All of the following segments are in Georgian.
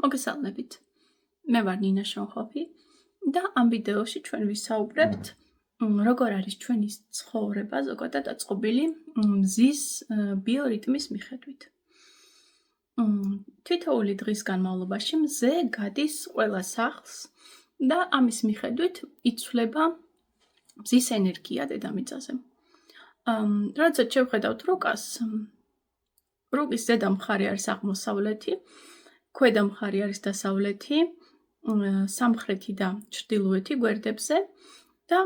მოგესალმებით. მე ვარ ნინა შონხოფი და ამ ვიდეოში ჩვენ ვისაუბრებთ როგორ არის ჩვენი ცხოვრება ზოგადად დაწყობილი მზის ბიორიტმის მიხედვით. თითოეული დღის განმავლობაში მზე გადის ყველა სახლს და ამის მიხედვით იცვლება მზის ენერგია დედამიწაზე. როდესაც შევხედავთ რუკას, რუკის ზედა მხარე არის აღმოსავლეთი, ქვედა მხარე არის დასავლეთი, სამხრეთი და ჩრდილოეთი გვერდებზე და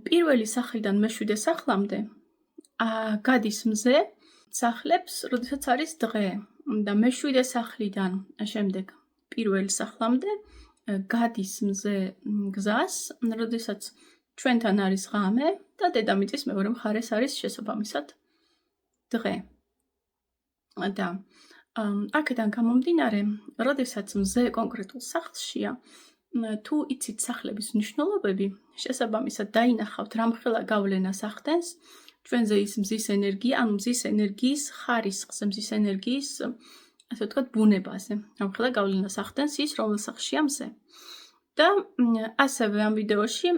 პირველი სახლიდან მეშვიდე სახლამდე გადის მზე სახლებს, როდესაც არის დღე და მეშვიდე სახლიდან შემდეგ პირველ სახლამდე გადის მზე გზას, როდესაც ჩვენთან არის ღამე და დედამიწის მეორე მხარეს არის შესაბამისად დღე. და აქედან გამომდინარე, როდესაც მზე კონკრეტულ სახლშია, თუ იცით სახლების მნიშვნელობები, შესაბამისად დაინახავთ რამხელა გავლენას ახდენს ჩვენზე ის მზის ენერგია, ანუ მზის ენერგიის ხარისხზე, მზის ენერგიის, ასე ვთქვათ, ბუნებაზე. რამხელა გავლენას ახდენს ის, რომელ სახლშია მზე. და ასევე ამ ვიდეოში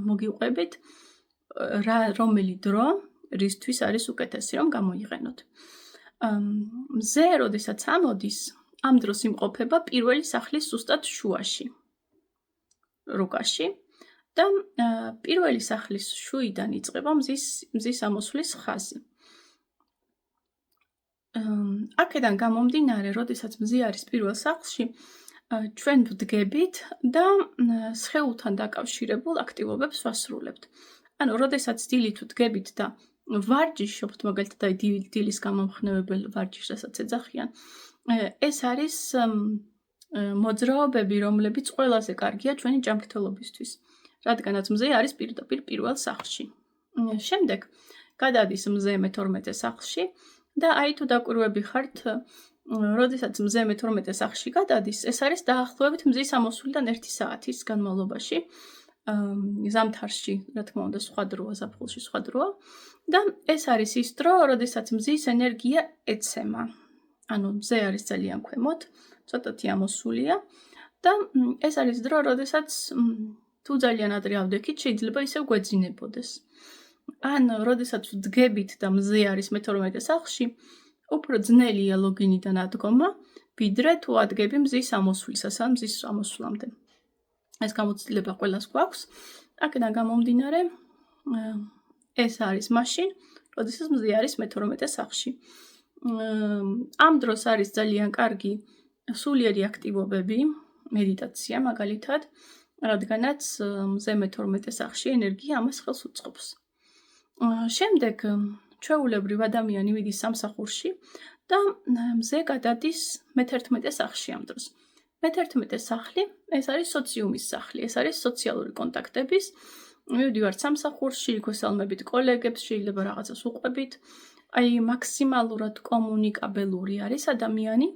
მოგიყვებით რომელი დრო რისთვის არის უკეთესი, რომ გამოიყენოთ. მზე, როდესაც ამოდის, ამ დროს იმყოფება პირველი სახლის ზუსტად შუაში, რუკაში და პირველი სახლის შუიდან იწყება მზის ამოსვლის ხაზი. აქედან გამომდინარე, როდესაც მზე არის პირველ სახლში, ჩვენ ვდგებით და სხეულთან დაკავშირებულ აქტივობებს ვასრულებთ. ანუ, როდესაც დილით ვდგებით და ვარჯიშობთ, მაგალითად, დილის გამომხნევებელ ვარჯიშს, რასაც ეძახიან, ეს არის მოძრაობები, რომლებიც ყველაზე კარგია ჩვენი ჯანმრთელობისთვის, რადგანაც მზე არის პირდაპირ პირველ სახლში. შემდეგ გადადის მზე მე-12 სახლში და აი თუ დაკვირვები ხართ, როდესაც მზე მე-12 სახლში გადადის, ეს არის დაახლოებით მზის ამოსვლიდან 1 საათის განმავლობაში. ზამთარში, რა თქმა უნდა, სხვა დროა, ზაფხულში სხვა დროა და ეს არის ის დრო, როდესაც მზის ენერგია ეცემა. ანუ მზე არის ძალიან ქვემოთ, ცოტათი ამოსულია და ეს არის დრო, როდესაც თუ ძალიან ადრე ავდექით, შეიძლება ისევ გვეძინებოდეს. ან როდესაც ვდგებით და მზე არის მე-12 სახლში, უფრო ძნელია ლოგინიდან ადგომა, ვიდრე თუ ადგები მზის ამოსვლისას, ან მზის ამოსვლამდე. ეს გამოცდილება ყველას გვაქვს. აქედან გამომდინარე, ეს არის მაშინ, როდესაც მზე არის მე-12 სახლში. ამ დროს არის ძალიან კარგი სულიერი აქტივობები, მედიტაცია მაგალითად, რადგანაც მზე მე-12 სახლში ენერგია ამას ხელს უწყობს. შემდეგ ჩვეულებრივ ადამიანი მიდის სამსახურში და მზე გადადის მე-11 სახლში ამ დროს. მე-11 სახლი, ეს არის სოციუმის სახლი, ეს არის სოციალური კონტაქტების. მივდივართ სამსახურში, გვესალმებით კოლეგებს, შეიძლება რაღაცას უყვებით. აი, მაქსიმალურად კომუნიკაბელური არის ადამიანი,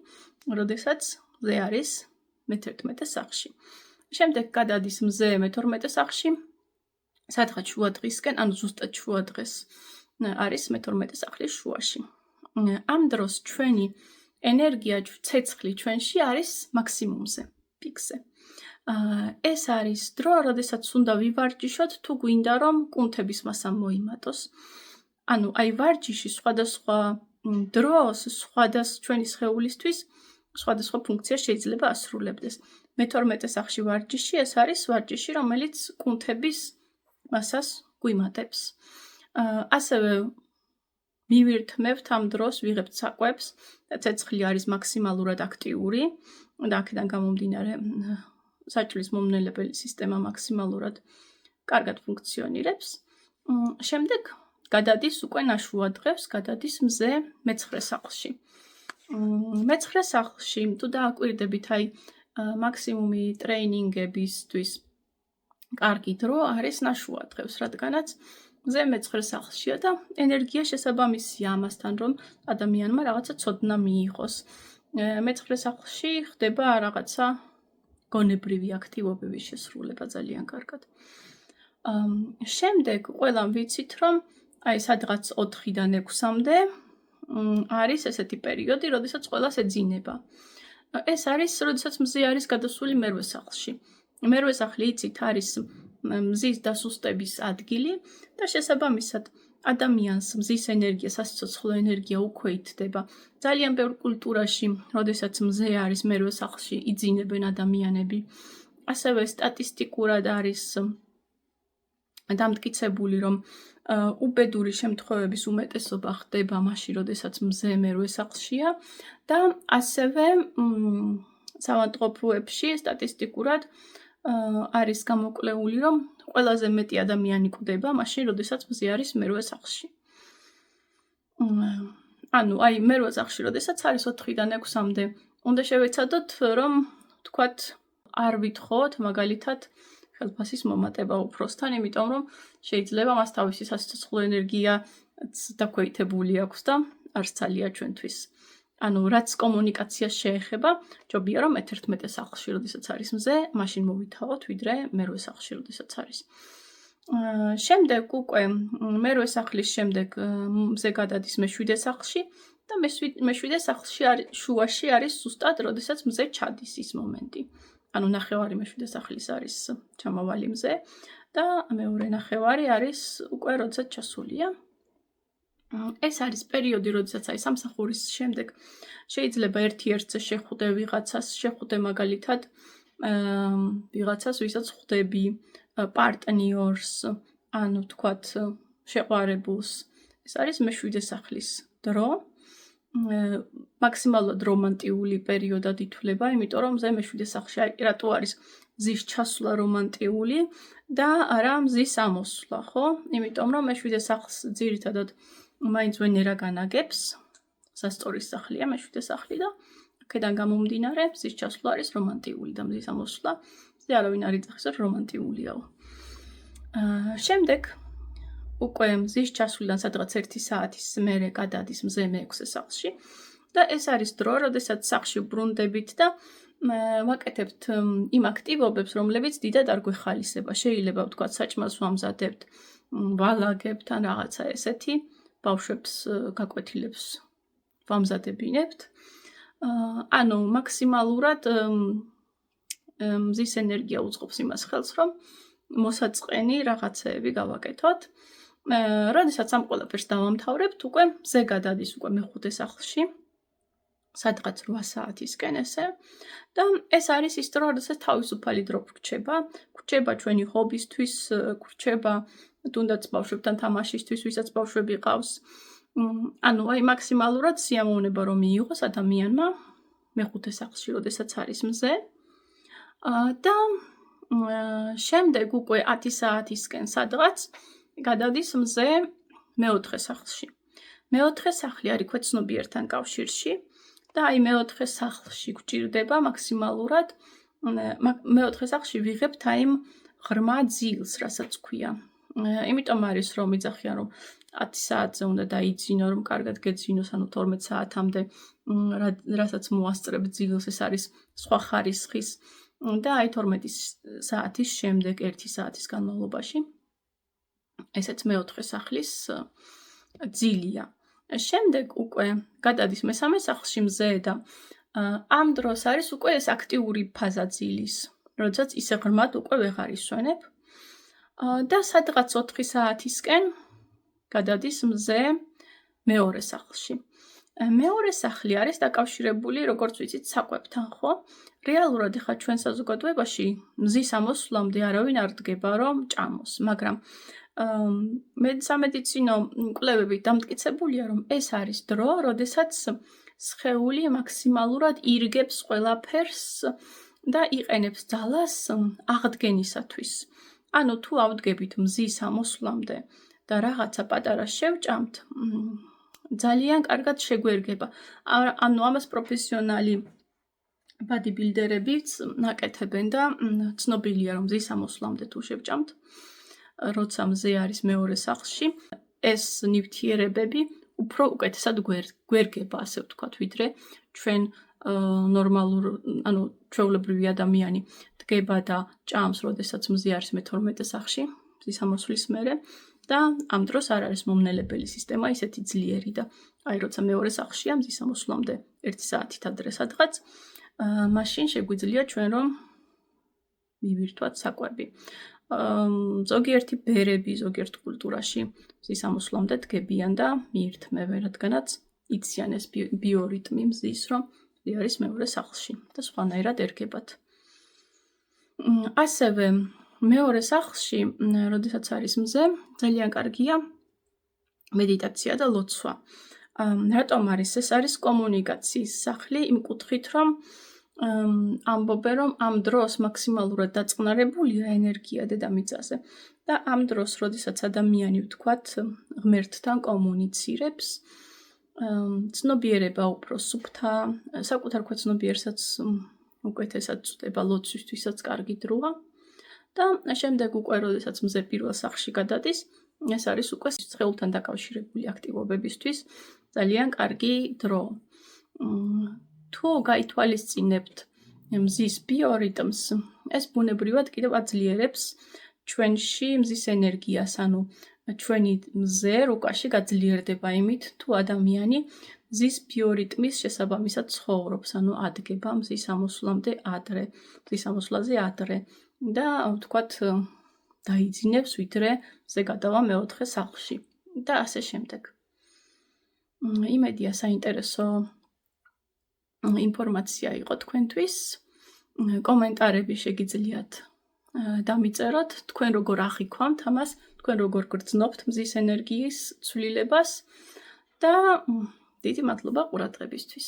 როდესაც მზე არის მე-11 სახლში. შემდეგ გადადის მზე მე-12 სახლში, სადღაც შუა დღისკენ, ანუ ზუსტად შუა დღეს არის მე-12 სახლის შუაში. ამ დროს ჩვენი ენერგია, ცეცხლი ჩვენში არის მაქსიმუმზე, პიკზე. ეს არის დრო, როდესაც უნდა ვივარჯიშოთ, თუ გვინდა რომ კუნთების მასა მოიმატოს. ანუ აი ვარჯიში სხვადასხვა დროს, ჩვენი სხეულისთვის სხვადასხვა ფუნქცია შეიძლება ასრულებდეს. მე-12 სახლში ვარჯიში, ეს არის ვარჯიში, რომელიც კუნთების მასას გვიმატებს. ასევე მივირთმევთ ამ დროს, ვიღებთ საკვებს და ცეცხლი არის მაქსიმალურად აქტიური და აქედან გამომდინარე საჭმლის მომნელებელი სისტემა მაქსიმალურად კარგად ფუნქციონირებს. შემდეგ გადადის უკვე ნაშუა დღეს, გადადის მზე მე-9 სახლში. მე-9 სახლში, თუ დააკვირდებით, აი მაქსიმუმი ტრეინინგებისთვის კარგი დრო არის ნაშუა დღეს, რადგანაც მზე მე-9 სახლშია და ენერგია შესაბამისია ამასთან, რომ ადამიანმა რაღაცა ცოდნა მიიღოს. მე-9 სახლში ხდება რაღაცა გონებრივი აქტივობების შესრულება ძალიან კარგად. შემდეგ ყველამ ვიცით, რომ აი სადღაც 4-დან 6-მდე არის ესეთი პერიოდი, როდესაც ყველას ეძინება. ეს არის, როდესაც მზე არის გადასული მერვე სახლში. მერვე სახლი იცით არის მზის დასუსტების ადგილი და შესაბამისად ადამიანს მზის ენერგია, სასიცოცხლო ენერგია უკვე ითდება. ძალიან ბევრ კულტურაში, როდესაც მზე არის მერვე სახლში, იძინებენ ადამიანები. ასევე სტატისტიკურად არის დამტკიცებული, რომ უბედური შემთხვევების უმეტესობა ხდება მაშინ, როდესაც მზე მერვე სახლშია და ასევე საავადმყოფოებში სტატისტიკურად არის გამოკვლეული, რომ ყველაზე მეტი ადამიანი კვდება მაშინ, როდესაც მზე არის მერვე სახლში. ანუ აი მერვე სახლში, როდესაც არის 4-დან 6-მდე, უნდა შევეცადოთ, რომ თქვათ არ ვითხოვოთ მაგალითად ხელფასის მომატება უფროსთან, იმიტომ რომ შეიძლება მას თავისი სასიცოცხლო ენერგია დაქვეითებული აქვს და არც ძალია ჩვენთვის. ანუ რაც კომუნიკაციას შეეხება, ჯობია რომ მე-11 სახლში, როდესაც არის მზე, მაშინ მოვითხოვოთ, ვიდრე მერვე სახლში, როდესაც არის. შემდეგ უკვე მერვე სახლის შემდეგ მზე გადადის მე-7 სახლში და მე-7 სახლში შუაში არის ზუსტად, როდესაც მზე ჩადის ის მომენტი. ანუ ნახევარი მე-7 სახლის არის ჩამავალი მზე და მეორე ნახევარი არის უკვე როდესაც ჩასულია. ეს არის პერიოდი, როდესაც აი სამსახურის შემდეგ შეიძლება ერთ-ერთზე შეხვდე ვიღაცას, შეხვდე მაგალითად ვიღაცას, ვისაც ხვდები, პარტნიორს, ანუ თქვათ შეყვარებულს. ეს არის მე-7 სახლის დრო. მაქსიმალურად რომანტიული პერიოდად ითვლება, იმიტომ რომ მზე მე-7 სახლში რატო არის მზის ჩასვლა რომანტიული და არა მზის ამოსვლა, ხო? იმიტომ რომ მე-7 სახლს ძირითადად მაინც ვენერა განაგებს, სასტორის სახლია მე-7 სახლი და აქედან გამომდინარე მზის ჩასვლა არის რომანტიული და მზის ამოსვლა მზე არავინ არ იძახის, რომ რომანტიულიაო. შემდეგ უკვე მზის ჩასვლიდან სადღაც 1 საათის მერე გადადის მზე მე-6 სახლში და ეს არის დრო, როდესაც სახლში ბრუნდებით და ვაკეთებთ იმ აქტივობებს, რომლებიც დიდად არ გვეხალისება. შეიძლება ვთქვათ საჭმელს ვამზადებთ, ვალაგებთ ან რაღაცა ესეთი, ბავშვებს გაკვეთილებს ვამზადებინებთ. ანუ მაქსიმალურად მზის ენერგია უწყობს იმას ხელს, რომ მოსაწყენი რაღაცეები გავაკეთოთ. როდესაც ამ ყველაფერს დავამთავრებთ, უკვე მზე გადადის უკვე მე-5 სახლში, სადღაც 8 საათისკენ ესე და ეს არის ის დრო, როდესაც თავისუფალი დრო გვრჩება. გვრჩება ჩვენი ჰობისთვის, გვრჩება თუნდაც ბავშვებთან თამაშისთვის, ვისაც ბავშვები ყავს. ანუ აი მაქსიმალურად სიამოვნება რომ მიიღოს ადამიანმა მე-5 სახლში, როდესაც არის მზე. და შემდეგ უკვე 10 საათისკენ სადღაც გადადის მზე მე-4 სახლში. მე-4 სახლი არის ქვეცნობიერთან კავშირში და აი მე-4 სახლში გვჭირდება მაქსიმალურად მე-4 სახლში ვიღებთ აი ღრმა ძილს, რასაც ქვია. იმიტომ არის რომ იძახიან რომ 10 საათზე უნდა დაიძინო, რომ კარგად გეძინოს, ანუ 12 საათამდე, რასაც მოასწრებ ძილს, ეს არის სხვა ხარისხის და აი 12 საათის შემდეგ 1 საათის განმავლობაში ესეც მე-4 სახლის ძილია. შემდეგ უკვე გადადის მე-3 სახლში მზე და ამ დროს არის უკვე ეს აქტიური ფაზა ძილის, როდესაც ისე ღრმად უკვე ვეღარ ისვენებ. და სადღაც 4 საათისკენ გადადის მზე მეორე სახლში. მეორე სახლი არის დაკავშირებული, როგორც ვიცით, საკვებთან, ხო? რეალურად ახლა ჩვენ საზოგადოებაში მზის ამოსვლამდე არავინ არ დგება, რომ ჭამოს, მაგრამ სამედიცინო კვლევები დამტკიცებულია, რომ ეს არის დრო, როდესაც სხეული მაქსიმალურად ირგებს ყველაფერს და იყენებს ძალას აღდგენისათვის. ანუ თუ ავდგებით მზის ამოსვლამდე და რაღაცა პატარა შევჭამთ, ძალიან კარგად შეგვერგება. ანუ ამას პროფესიონალი ბადიბილდერებიც ნაკეთებენ და ცნობილია, რომ მზის ამოსვლამდე თუ შევჭამთ, როცა მზე არის მეორე სახლში, ეს ნივთიერებები უფრო უკეთესად გვერგება, ასე ვთქვათ, ვიდრე ჩვენ ნორმალურ, ანუ ჩვეულებრივი ადამიანი დგება და ჭამს, როდესაც მზე არის მე-12 სახლში, მზის ამოსვლის მერე და ამ დროს არ არის მომნელებელი სისტემა ისეთი ძლიერი და აი როცა მეორე სახლშია მზის ამოსვლამდე 1 საათით ადრე სადღაც მაშინ შეგვიძლია ჩვენ რომ მივირთვათ საკვები. ზოგიერთი ბერები ზოგიერთ კულტურაში მზის ამოსვლამდე დგებიან და მიირთმევენ, რადგანაც იციან ეს ბიორიტმი მზის, რომ მზი არის მეორე სახლში და სხვანაირად ერგებათ. ასევე მეორე სახლში, როდესაც არის მზე, ძალიან კარგია მედიტაცია და ლოცვა. რატომ არის? ეს არის კომუნიკაციის სახლი იმ კუთხით, რომ ამბობენ, რომ ამ დროს მაქსიმალურად დაწყნარებულია ენერგია დედამიწაზე და ამ დროს, როდესაც ადამიანი ვთქვათ, ღმერთთან კომუნიცირებს, ცნობიერება უფრო სუფთა, საკუთარ ქვეცნობიერსაც უკეთესად წვდება, ლოცვისთვისაც კარგი დროა და შემდეგ უკვე, როდესაც მზე პირველ სახლში გადადის, ეს არის უკვე სხეულთან დაკავშირებული აქტივობებისთვის ძალიან კარგი დრო. თუ გაითვალისწინებთ მზის ბიორიტმს, ეს ბუნებრივად კიდევ აძლიერებს ჩვენში მზის ენერგიას, ანუ ჩვენი მზე რუკაში გაძლიერდება იმით, თუ ადამიანი მზის ბიორიტმის შესაბამისად ცხოვრობს, ანუ ადგება მზის ამოსვლამდე ადრე, მზის ამოსვლაზე ადრე და ვთქვათ დაიძინებს, ვიდრე მზე გადავა მეოთხე სახლში და ასე შემდეგ. იმედია საინტერესო ინფორმაცია იყო თქვენთვის. კომენტარები შეგიძლიათ დამიწეროთ, თქვენ როგორ აღიქვამთ ამას, თქვენ როგორ გრძნობთ მზის ენერგიის ცვლილებას და დიდი მადლობა ყურადღებისთვის.